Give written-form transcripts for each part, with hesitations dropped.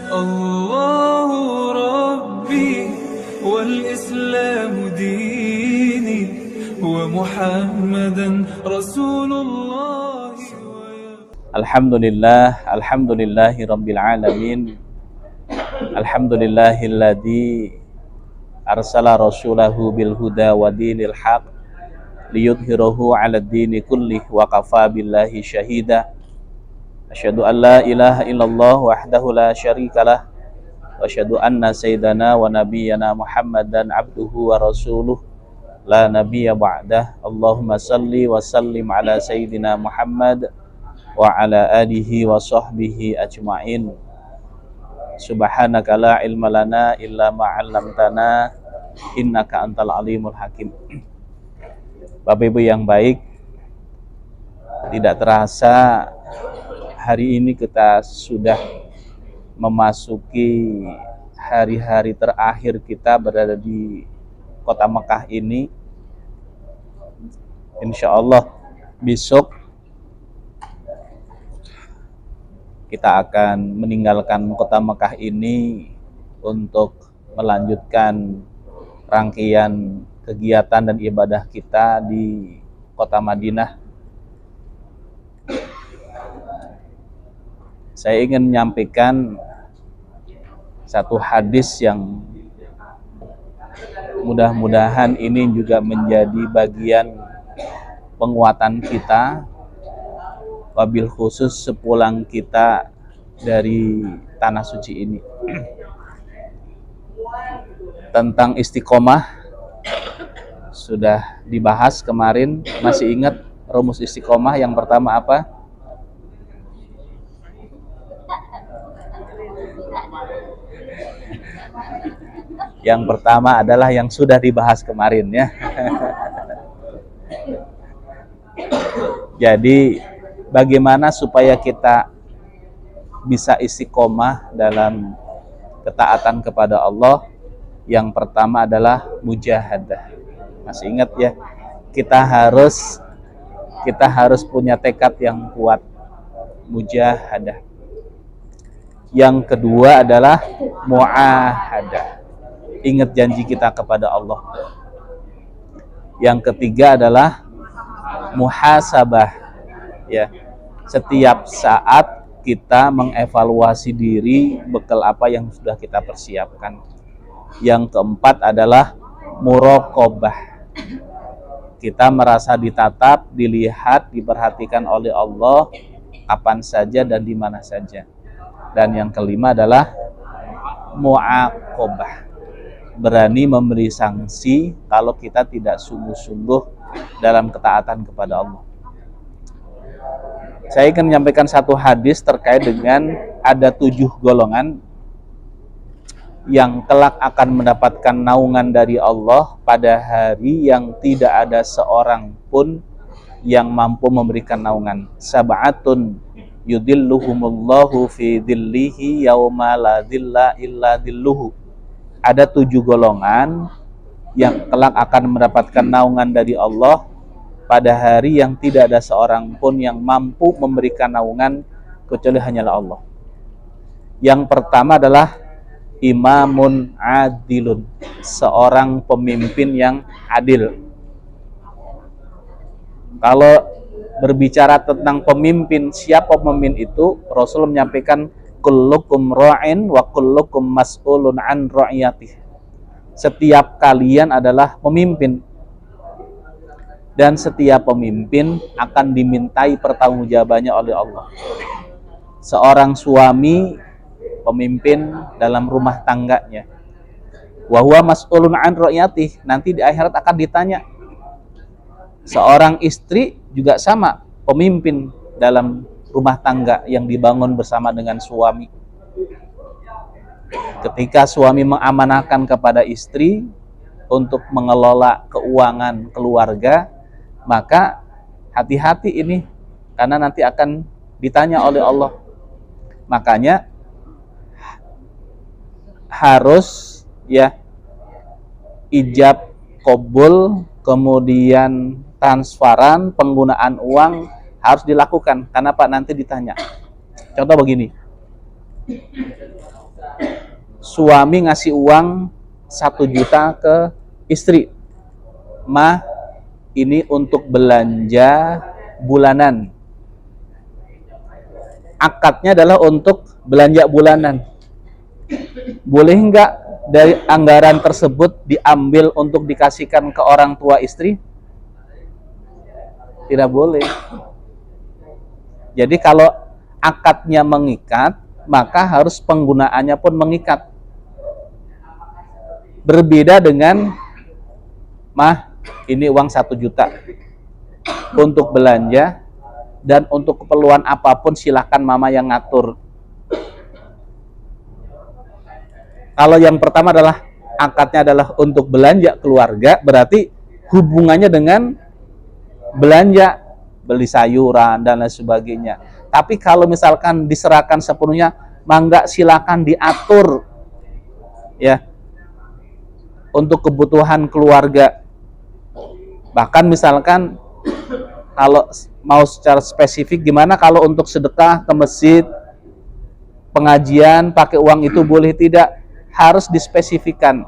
الله ربي والإسلام ديني ومحمدا رسول الله. Alhamdulillahi rabbil alamin. Alhamdulillahilladzi arsala rasulahu bil huda wa dinil haq liyudhhirahu 'ala ad-dini kullih wa kafa billahi syahida. Asyhadu an la ilaha illallah wahdahu la syarikalah wa asyhadu anna sayyidana wa nabiyyana Muhammadan abduhu wa rasuluh la nabiyya ba'dah. Allahumma salli wa sallim ala sayyidina Muhammad wa ala alihi wa sahbihi ajma'in. Subhanaka la ilma lana illa ma 'allamtana innaka antal alimul hakim. Bapak Ibu yang baik, tidak terasa hari ini kita sudah memasuki hari-hari terakhir kita berada di kota Mekah ini. Insya Allah besok kita akan meninggalkan kota Mekah ini untuk melanjutkan rangkaian kegiatan dan ibadah kita di kota Madinah. Saya ingin menyampaikan satu hadis yang mudah-mudahan ini juga menjadi bagian penguatan kita, wabil khusus sepulang kita dari tanah suci ini. Tentang istiqomah sudah dibahas kemarin. Masih ingat rumus istiqomah yang pertama apa? Yang pertama adalah yang sudah dibahas kemarin ya. Jadi bagaimana supaya kita bisa istiqomah dalam ketaatan kepada Allah? Yang pertama adalah mujahadah. Masih ingat ya? Kita harus punya tekad yang kuat, mujahadah. Yang kedua adalah muahadah. Ingat janji kita kepada Allah. Yang ketiga adalah muhasabah. Ya, setiap saat kita mengevaluasi diri bekal apa yang sudah kita persiapkan. Yang keempat adalah muraqabah. Kita merasa ditatap, dilihat, diperhatikan oleh Allah kapan saja dan di mana saja. Dan yang kelima adalah muaqabah. Berani memberi sanksi kalau kita tidak sungguh-sungguh dalam ketaatan kepada Allah. Saya ingin menyampaikan satu hadis terkait dengan ada 7 golongan yang kelak akan mendapatkan naungan dari Allah pada hari yang tidak ada seorang pun yang mampu memberikan naungan. Sab'atun yudilluhumullahu fi dhillihi yauma la dhilla illa dhilluhu. Ada 7 golongan yang kelak akan mendapatkan naungan dari Allah pada hari yang tidak ada seorang pun yang mampu memberikan naungan kecuali hanyalah Allah. Yang pertama adalah imamun adilun, seorang pemimpin yang adil. Kalau berbicara tentang pemimpin, siapa pemimpin itu? Rasul menyampaikan kullukum ra'in wa kullukum mas'ulun an ra'iyatih. Setiap kalian adalah pemimpin dan setiap pemimpin akan dimintai pertanggungjawabannya oleh Allah. Seorang suami pemimpin dalam rumah tangganya, wa huwa mas'ulun an ra'iyatih, nanti di akhirat akan ditanya. Seorang istri juga sama, pemimpin dalam rumah tangga yang dibangun bersama dengan suami. Ketika suami mengamanahkan kepada istri untuk mengelola keuangan keluarga, maka hati-hati ini karena nanti akan ditanya oleh Allah. Makanya harus ya ijab qabul, kemudian transferan, penggunaan uang harus dilakukan. Karena Pak nanti ditanya. Contoh begini, suami ngasih uang 1 juta ke istri, "Ma, ini untuk belanja bulanan." Akadnya adalah untuk belanja bulanan. Boleh nggak dari anggaran tersebut diambil untuk dikasihkan ke orang tua istri? Tidak boleh. Jadi kalau akadnya mengikat, maka harus penggunaannya pun mengikat. Berbeda dengan, "Mah, ini uang 1 juta untuk belanja, dan untuk keperluan apapun silahkan mama yang ngatur." Kalau yang pertama adalah akadnya adalah untuk belanja keluarga, berarti hubungannya dengan belanja, beli sayuran dan lain sebagainya. Tapi kalau misalkan diserahkan sepenuhnya, mangga silakan diatur ya untuk kebutuhan keluarga. Bahkan misalkan kalau mau secara spesifik, gimana kalau untuk sedekah ke masjid, pengajian pakai uang itu boleh tidak? Harus dispesifikan.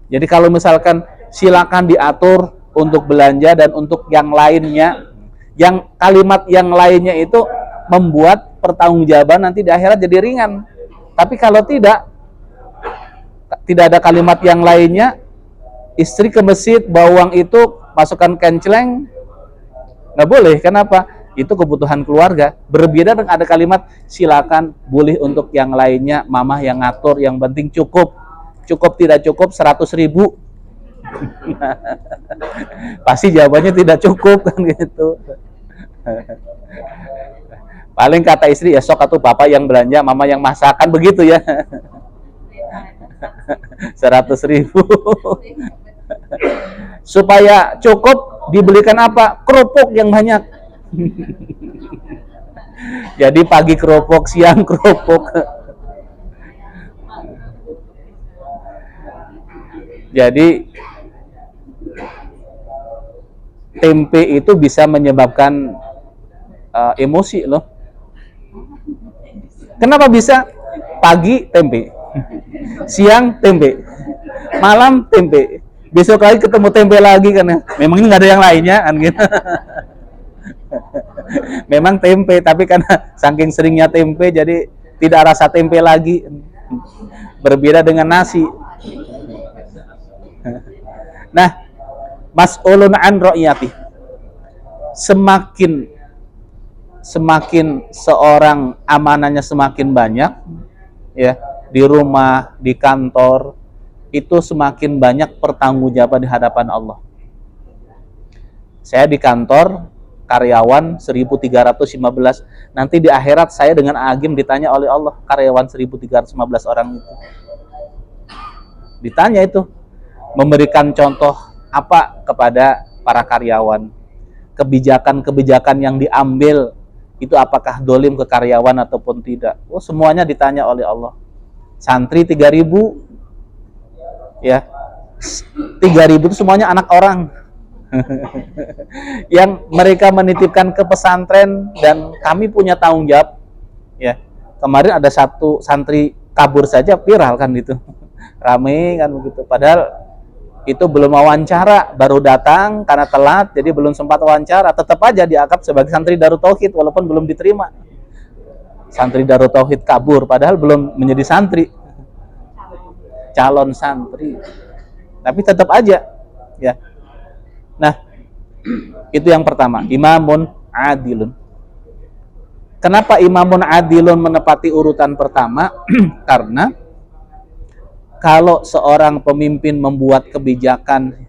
Jadi kalau misalkan silakan diatur untuk belanja dan untuk yang lainnya, yang kalimat yang lainnya itu membuat pertanggungjawaban nanti di akhirat jadi ringan. Tapi kalau tidak ada kalimat yang lainnya, istri ke masjid bawa uang itu masukkan kenceleng, nggak boleh. Kenapa? Itu kebutuhan keluarga. Berbeda dengan ada kalimat silakan boleh untuk yang lainnya, mama yang ngatur, yang penting cukup. Cukup tidak cukup 100.000. Pasti jawabannya tidak cukup kan gitu. Paling kata istri, ya sok atuh papa yang belanja, mama yang masakan, begitu ya. 100.000. Supaya cukup dibelikan apa? Kerupuk yang banyak. Jadi pagi kerupuk, siang kerupuk. Jadi tempe itu bisa menyebabkan emosi loh. Kenapa bisa? Pagi tempe, siang tempe, malam tempe, besok lagi ketemu tempe lagi kan? Memang ini nggak ada yang lainnya kan gitu. Memang tempe, tapi karena saking seringnya tempe jadi tidak rasa tempe lagi. Berbeda dengan nasi. Nah, mas'ulun an ra'iyati. Semakin seorang amanahnya semakin banyak ya, di rumah, di kantor, itu semakin banyak pertanggungjawaban di hadapan Allah. Saya di kantor karyawan 1315, nanti di akhirat saya dengan Agim ditanya oleh Allah, karyawan 1315 orang itu ditanya itu, memberikan contoh apa kepada para karyawan, kebijakan-kebijakan yang diambil itu apakah dolim ke karyawan ataupun tidak. Oh, semuanya ditanya oleh Allah. Santri 3.000 ya, 3.000 itu semuanya anak orang yang mereka menitipkan ke pesantren, dan kami punya tanggung jawab ya. Kemarin ada satu santri kabur saja viral kan itu, rame kan begitu, padahal itu belum wawancara, baru datang karena telat jadi belum sempat wawancara, tetap aja dianggap sebagai santri Darut Tauhid walaupun belum diterima. Santri Darut Tauhid kabur padahal belum menjadi santri, calon santri, tapi tetap aja ya. Nah, itu yang pertama, imamun adilun. Kenapa imamun adilun menepati urutan pertama? Karena kalau seorang pemimpin membuat kebijakan,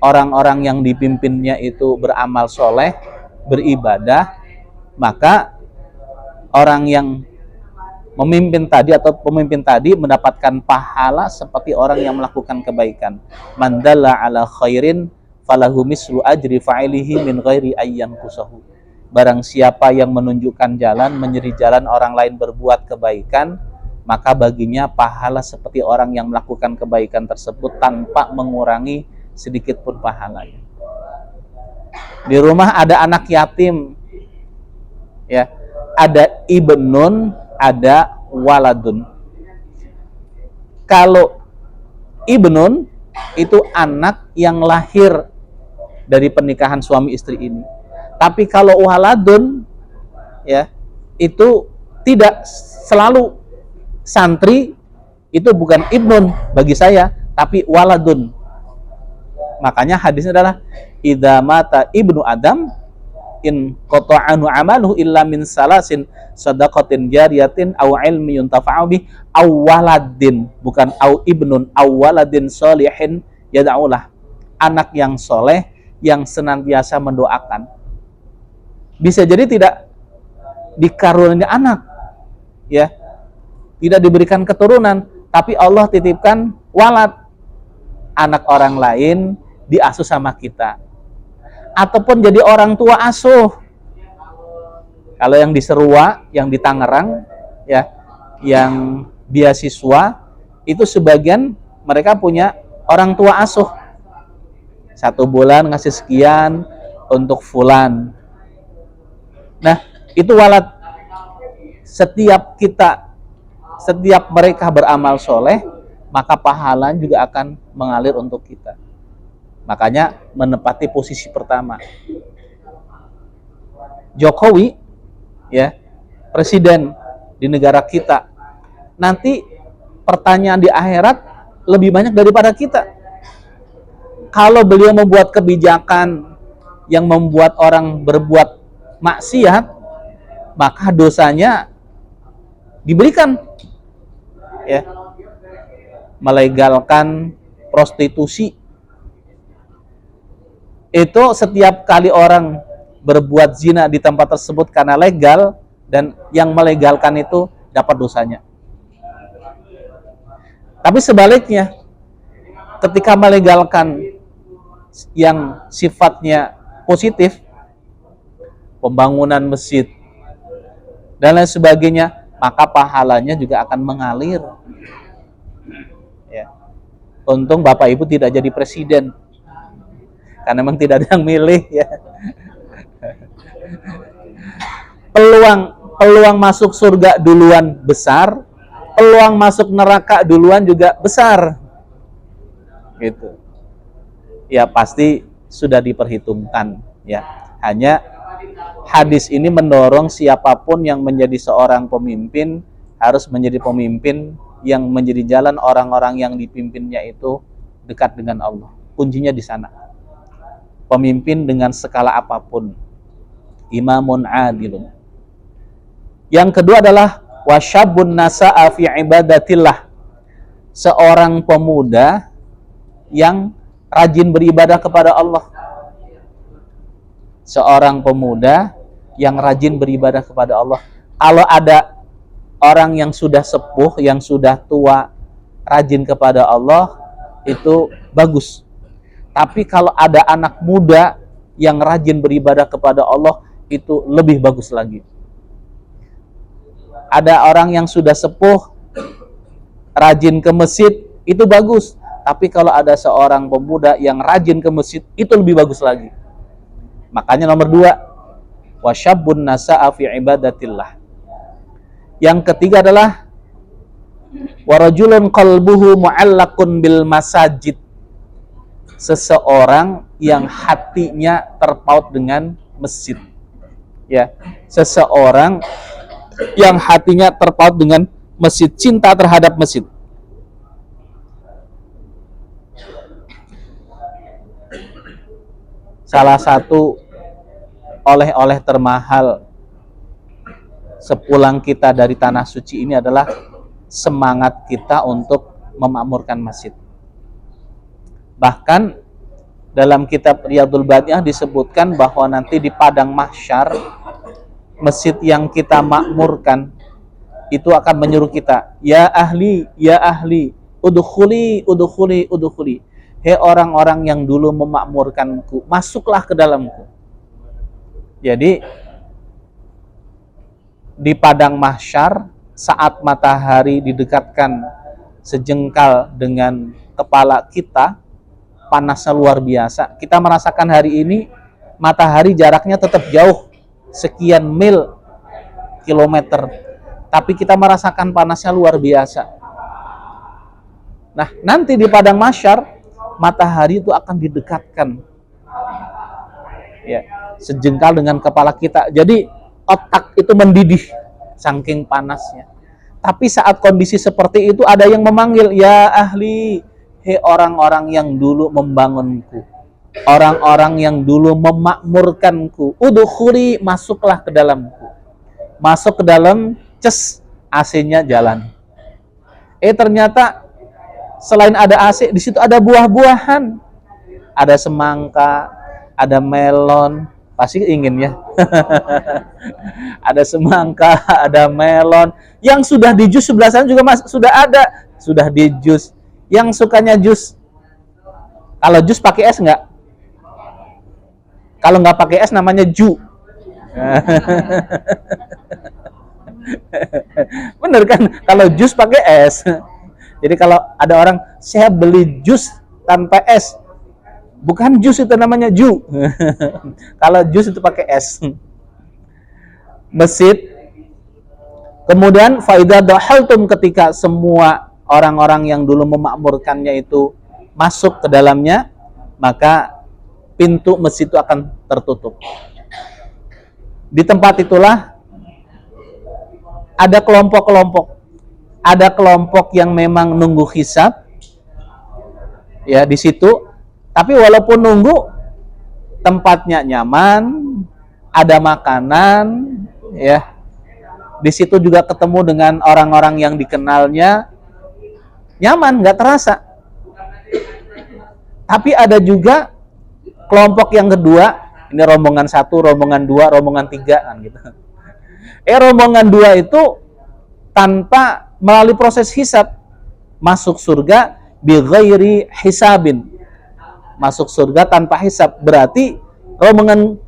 orang-orang yang dipimpinnya itu beramal soleh, beribadah, maka orang yang memimpin tadi atau pemimpin tadi mendapatkan pahala seperti orang yang melakukan kebaikan. Man dalla ala khairin falahu mislu ajri fa'ilihi min ghairi ayyan kusahu. Barang siapa yang menunjukkan jalan, menyeri jalan orang lain berbuat kebaikan, maka baginya pahala seperti orang yang melakukan kebaikan tersebut tanpa mengurangi sedikit pun pahalanya. Di rumah ada anak yatim ya, ada ibnun, ada waladun. Kalau ibnun itu anak yang lahir dari pernikahan suami istri ini. Tapi kalau waladun ya, itu tidak selalu. Santri itu bukan ibnun bagi saya, tapi waladun. Makanya hadisnya adalah idza mata ibnu adam in qata'anu amaluhu illa min salasin sadaqatin jariyatin aw ilmi yuntafa'u bih aw waladin, bukan aw ibnun, aw waladin sholihin yad'ulah, anak yang soleh yang senantiasa mendoakan. Bisa jadi tidak dikaruniai anak ya, tidak diberikan keturunan, tapi Allah titipkan walad, anak orang lain diasuh sama kita, ataupun jadi orang tua asuh. Kalau yang di Serua, yang di Tangerang ya, yang beasiswa itu sebagian mereka punya orang tua asuh, 1 bulan ngasih sekian untuk fulan. Nah itu walad. Setiap mereka beramal soleh, maka pahala juga akan mengalir untuk kita. Makanya menempati posisi pertama. Jokowi ya, presiden di negara kita, nanti pertanyaan di akhirat lebih banyak daripada kita. Kalau beliau membuat kebijakan yang membuat orang berbuat maksiat, maka dosanya diberikan ya, melegalkan prostitusi. Itu setiap kali orang berbuat zina di tempat tersebut karena legal, dan yang melegalkan itu dapat dosanya. Tapi sebaliknya, ketika melegalkan yang sifatnya positif, pembangunan masjid dan lain sebagainya, maka pahalanya juga akan mengalir. Ya. Untung Bapak Ibu tidak jadi presiden, karena memang tidak ada yang milih ya. Peluang masuk surga duluan besar, peluang masuk neraka duluan juga besar. Gitu. Ya pasti sudah diperhitungkan ya. Hanya hadis ini mendorong siapapun yang menjadi seorang pemimpin harus menjadi pemimpin yang menjadi jalan orang-orang yang dipimpinnya itu dekat dengan Allah. Kuncinya di sana. Pemimpin dengan skala apapun. Imamun adilun. Yang kedua adalah wasyabun nasa'a fi ibadatillah. Seorang pemuda yang rajin beribadah kepada Allah. Seorang pemuda yang rajin beribadah kepada Allah. Kalau ada orang yang sudah sepuh, yang sudah tua, rajin kepada Allah, itu bagus. Tapi kalau ada anak muda yang rajin beribadah kepada Allah, itu lebih bagus lagi. Ada orang yang sudah sepuh, rajin ke masjid, itu bagus. Tapi kalau ada seorang pemuda yang rajin ke masjid, itu lebih bagus lagi. Makanya nomor 2, wasyabun nasa'a fi ibadatillah. Yang ketiga adalah warajulun qalbuhu mu'allaqun bil masajid. Seseorang yang hatinya terpaut dengan masjid. Ya, seseorang yang hatinya terpaut dengan masjid, cinta terhadap masjid. Salah satu oleh-oleh termahal sepulang kita dari tanah suci ini adalah semangat kita untuk memakmurkan masjid. Bahkan dalam kitab Riyadhul Badiyah disebutkan bahwa nanti di padang mahsyar, masjid yang kita makmurkan itu akan menyuruh kita, ya ahli, udkhuli, udkhuli, udkhuli. Hei orang-orang yang dulu memakmurkanku, masuklah ke dalamku. Jadi di padang mahsyar, saat matahari didekatkan sejengkal dengan kepala kita, panasnya luar biasa. Kita merasakan hari ini matahari jaraknya tetap jauh, sekian mil, kilometer. tapi kita merasakan panasnya luar biasa. Nah, nanti di padang mahsyar matahari itu akan didekatkan, ya, sejengkal dengan kepala kita. Jadi otak itu mendidih saking panasnya. Tapi saat kondisi seperti itu ada yang memanggil, ya ahli, hei orang-orang yang dulu membangunku, orang-orang yang dulu memakmurkanku, udkhuli, masuklah ke dalamku. Masuk ke dalam, ces, AC-nya jalan. Ternyata selain ada AC, di situ ada buah-buahan. Ada semangka, ada melon, pasti ingin ya. Ada semangka, ada melon. Yang sudah di jus sebelah sana juga sudah ada, sudah di jus. Yang sukanya jus, kalau jus pakai es nggak? Kalau nggak pakai es namanya ju. Bener kan? Kalau jus pakai es. Jadi kalau ada orang, saya beli jus tanpa es, bukan jus, itu namanya ju. Kalau jus itu pakai es. Masjid. Kemudian faida dakhaltum, ketika semua orang-orang yang dulu memakmurkannya itu masuk ke dalamnya, maka pintu masjid itu akan tertutup. Di tempat itulah ada kelompok-kelompok. Ada kelompok yang memang nunggu hisab, ya, di situ. Tapi walaupun nunggu, tempatnya nyaman, ada makanan, ya. Di situ juga ketemu dengan orang-orang yang dikenalnya, nyaman, nggak terasa. Tapi ada juga kelompok yang kedua, ini rombongan 1, rombongan 2, rombongan 3 kan gitu. Rombongan 2 itu tanpa melalui proses hisab, masuk surga bighairi hisabin. Masuk surga tanpa hisab. Berarti rombongan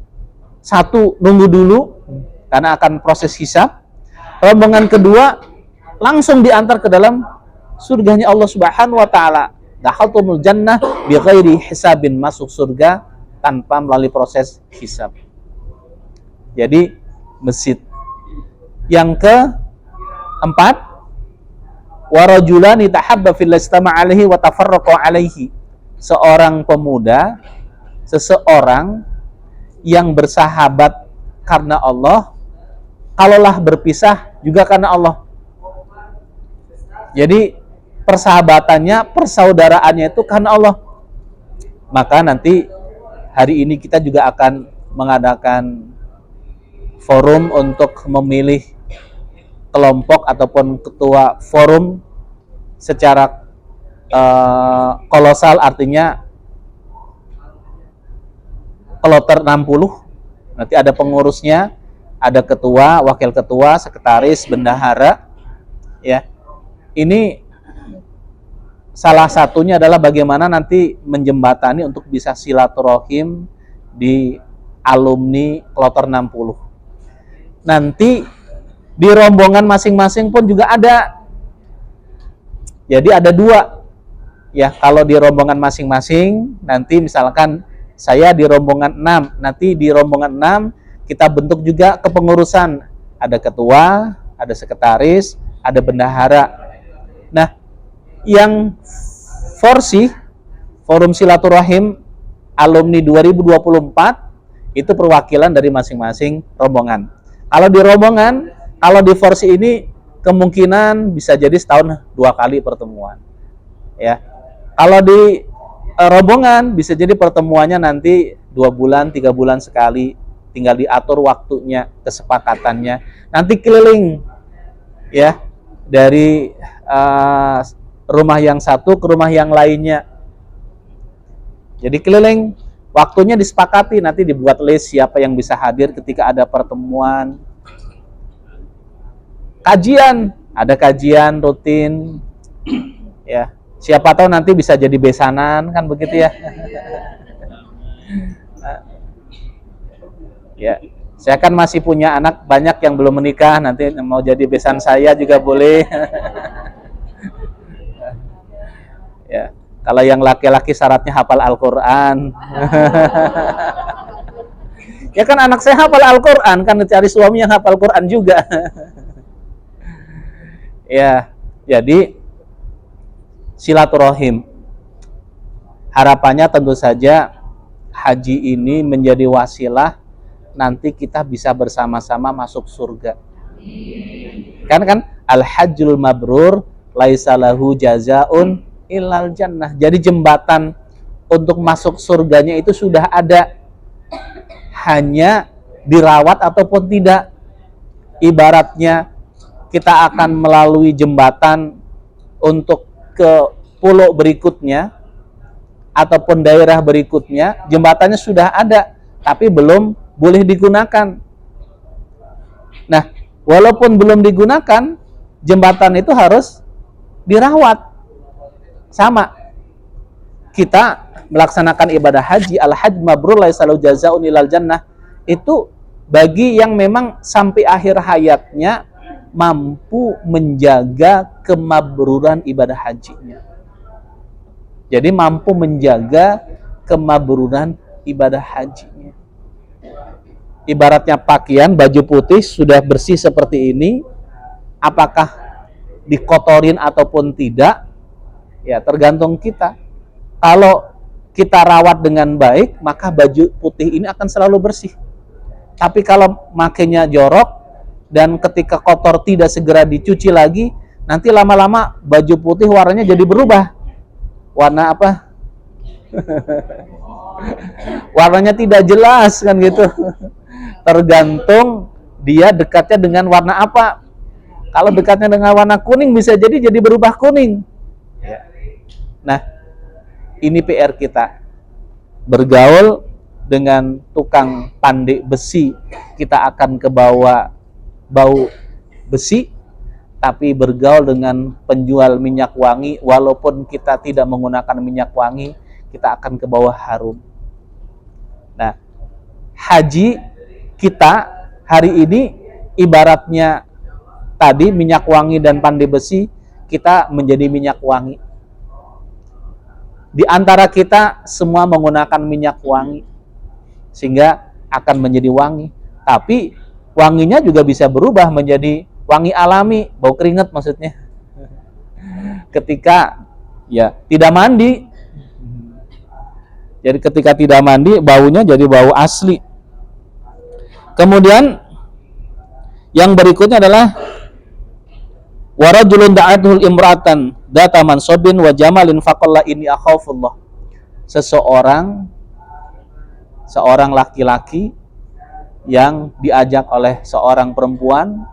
1 nunggu dulu karena akan proses hisab. Rombongan kedua langsung diantar ke dalam surganya Allah Subhanahu wa taala. Dakhaltumul jannah bighairi hisabin, masuk surga tanpa melalui proses hisab. Jadi masjid. Yang keempat, warajulani tahabba fillah istama'a alaihi wa tafarraqa alaihi. Seorang pemuda, seseorang yang bersahabat karena Allah, kalaulah berpisah juga karena Allah. Jadi persahabatannya, persaudaraannya itu karena Allah. Maka nanti hari ini kita juga akan mengadakan forum untuk memilih kelompok ataupun ketua forum secara kolosal, artinya kloter 60. Nanti ada pengurusnya, ada ketua, wakil ketua, sekretaris, bendahara, ya. Ini salah satunya adalah bagaimana nanti menjembatani untuk bisa silaturahim di alumni kloter 60. Nanti di rombongan masing-masing pun juga ada. Jadi ada 2. Ya, kalau di rombongan masing-masing, nanti misalkan saya di rombongan 6, nanti di rombongan 6 kita bentuk juga kepengurusan. Ada ketua, ada sekretaris, ada bendahara. Nah, yang forum silaturahim alumni 2024 itu perwakilan dari masing-masing rombongan. Kalau di rombongan, kalau di forsi ini kemungkinan bisa jadi setahun 2 kali pertemuan. Ya. Kalau di rombongan bisa jadi pertemuannya nanti 2 bulan, 3 bulan sekali, tinggal diatur waktunya, kesepakatannya. Nanti keliling, ya, dari rumah yang satu ke rumah yang lainnya. Jadi keliling, waktunya disepakati, nanti dibuat list siapa yang bisa hadir ketika ada pertemuan. Kajian, ada kajian rutin, ya. Siapa tahu nanti bisa jadi besanan, kan begitu ya. Ya, saya kan masih punya anak banyak yang belum menikah, nanti mau jadi besan saya juga boleh. Ya, kalau yang laki-laki syaratnya hafal Al-Qur'an. Ya kan anak saya hafal Al-Qur'an, kan cari suami yang hafal Qur'an juga. Ya, jadi silaturahim. Harapannya tentu saja haji ini menjadi wasilah nanti kita bisa bersama-sama masuk surga. Kan al-hajjul mabrur laisa lahu jazaun illal jannah. Jadi jembatan untuk masuk surganya itu sudah ada, hanya dirawat ataupun tidak. Ibaratnya kita akan melalui jembatan untuk ke pulau berikutnya ataupun daerah berikutnya, jembatannya sudah ada tapi belum boleh digunakan. Nah, walaupun belum digunakan, jembatan itu harus dirawat. Sama, kita melaksanakan ibadah haji, al-hajj mabrur laisa lahu jazaa'un illal jannah, itu bagi yang memang sampai akhir hayatnya mampu menjaga kemabruran ibadah hajinya. Jadi mampu menjaga kemabruran ibadah hajinya. Ibaratnya pakaian, baju putih sudah bersih seperti ini, apakah dikotorin ataupun tidak, ya tergantung kita. Kalau kita rawat dengan baik, maka baju putih ini akan selalu bersih. Tapi kalau makainya jorok dan ketika kotor tidak segera dicuci lagi, nanti lama-lama baju putih warnanya jadi berubah. Warna apa? Warnanya tidak jelas kan gitu. Tergantung dia dekatnya dengan warna apa. Kalau dekatnya dengan warna kuning bisa jadi berubah kuning. Nah, ini PR kita. Bergaul dengan tukang pandai besi, kita akan kebawa bau besi. Tapi bergaul dengan penjual minyak wangi, walaupun kita tidak menggunakan minyak wangi, kita akan kebawa harum. Nah, haji kita hari ini ibaratnya tadi minyak wangi dan pandai besi, kita menjadi minyak wangi. Di antara kita semua menggunakan minyak wangi, sehingga akan menjadi wangi. Tapi wanginya juga bisa berubah menjadi wangi alami, bau keringat maksudnya. Ketika ya tidak mandi. Jadi ketika tidak mandi, baunya jadi bau asli. Kemudian yang berikutnya adalah warajulun da'atul imra'atan data mansabin wa jamalin faqalla inni akhafullah. Seorang laki-laki yang diajak oleh seorang perempuan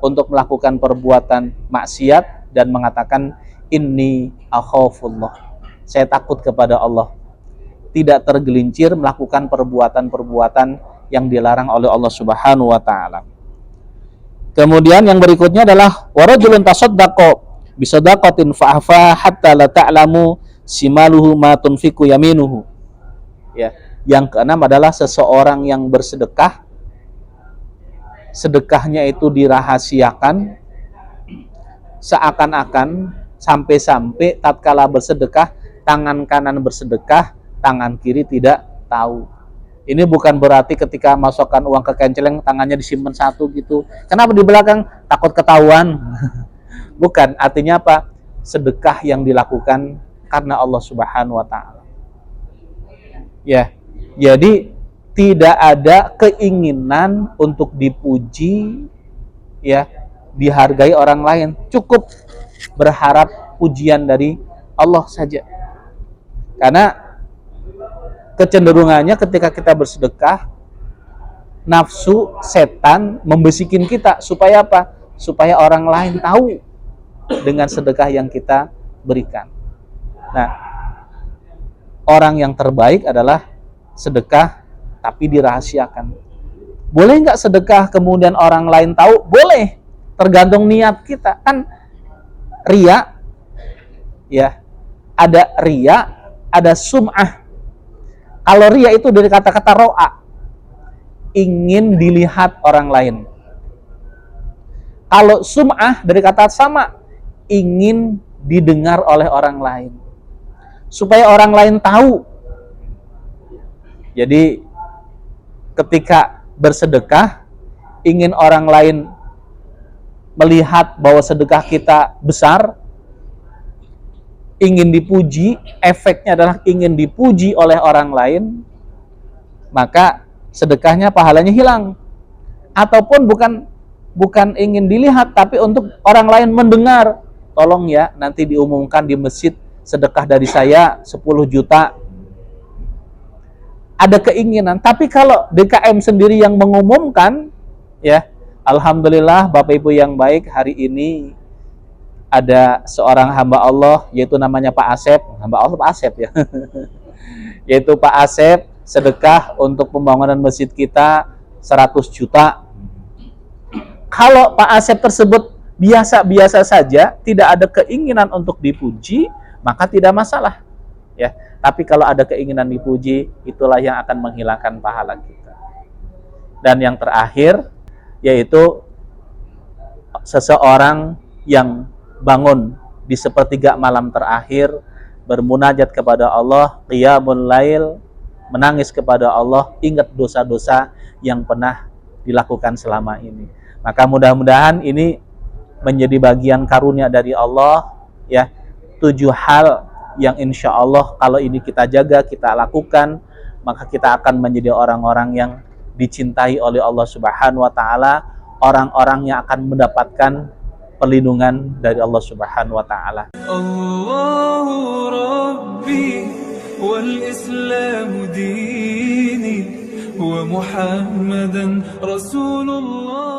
untuk melakukan perbuatan maksiat dan mengatakan inni akhafullah, saya takut kepada Allah, tidak tergelincir melakukan perbuatan-perbuatan yang dilarang oleh Allah Subhanahu wa taala. Kemudian yang berikutnya adalah warajulun tasaddaqa bisadaqatin fa'afa hatta la ta'lamu simaluhu ma tunfiqu yaminuhu. Ya, yang keenam adalah seseorang yang bersedekah, sedekahnya itu dirahasiakan, seakan-akan sampai-sampai tatkala bersedekah, tangan kanan bersedekah, tangan kiri tidak tahu. Ini bukan berarti ketika masukkan uang ke kenceleng tangannya disimpan satu gitu. Kenapa di belakang? Takut ketahuan. Bukan, artinya apa? Sedekah yang dilakukan karena Allah Subhanahu wa taala. Ya. Jadi tidak ada keinginan untuk dipuji, ya, dihargai orang lain. Cukup berharap pujian dari Allah saja. Karena kecenderungannya ketika kita bersedekah, nafsu setan membisikin kita supaya apa? Supaya orang lain tahu dengan sedekah yang kita berikan. Nah, orang yang terbaik adalah sedekah tapi dirahasiakan. Boleh nggak sedekah kemudian orang lain tahu? Boleh, tergantung niat kita. Kan riya, ya, ada riya, ada sum'ah. Kalau riya itu dari kata-kata ro'a, ingin dilihat orang lain. Kalau sum'ah dari kata sama, ingin didengar oleh orang lain, supaya orang lain tahu. Jadi ketika bersedekah, ingin orang lain melihat bahwa sedekah kita besar, ingin dipuji, efeknya adalah ingin dipuji oleh orang lain, maka sedekahnya pahalanya hilang. Ataupun bukan ingin dilihat, tapi untuk orang lain mendengar, tolong ya nanti diumumkan di masjid sedekah dari saya 10 juta. Ada keinginan, tapi kalau DKM sendiri yang mengumumkan, ya alhamdulillah Bapak Ibu yang baik, hari ini ada seorang hamba Allah, yaitu namanya Pak Asep, hamba Allah Pak Asep ya, yaitu Pak Asep sedekah untuk pembangunan masjid kita 100 juta. Kalau Pak Asep tersebut biasa-biasa saja, tidak ada keinginan untuk dipuji, maka tidak masalah. Ya, tapi kalau ada keinginan dipuji, itulah yang akan menghilangkan pahala kita. Dan yang terakhir, yaitu seseorang yang bangun di sepertiga malam terakhir, bermunajat kepada Allah, qiyamul lail, menangis kepada Allah, ingat dosa-dosa yang pernah dilakukan selama ini. Maka mudah-mudahan ini menjadi bagian karunia dari Allah, ya, 7 hal yang insya Allah kalau ini kita jaga, kita lakukan, maka kita akan menjadi orang-orang yang dicintai oleh Allah Subhanahu wa Ta'ala, orang-orang yang akan mendapatkan perlindungan dari Allah Subhanahu wa Ta'ala. Allahu Rabbi wal Islam dini wa Muhammadan Rasulullah.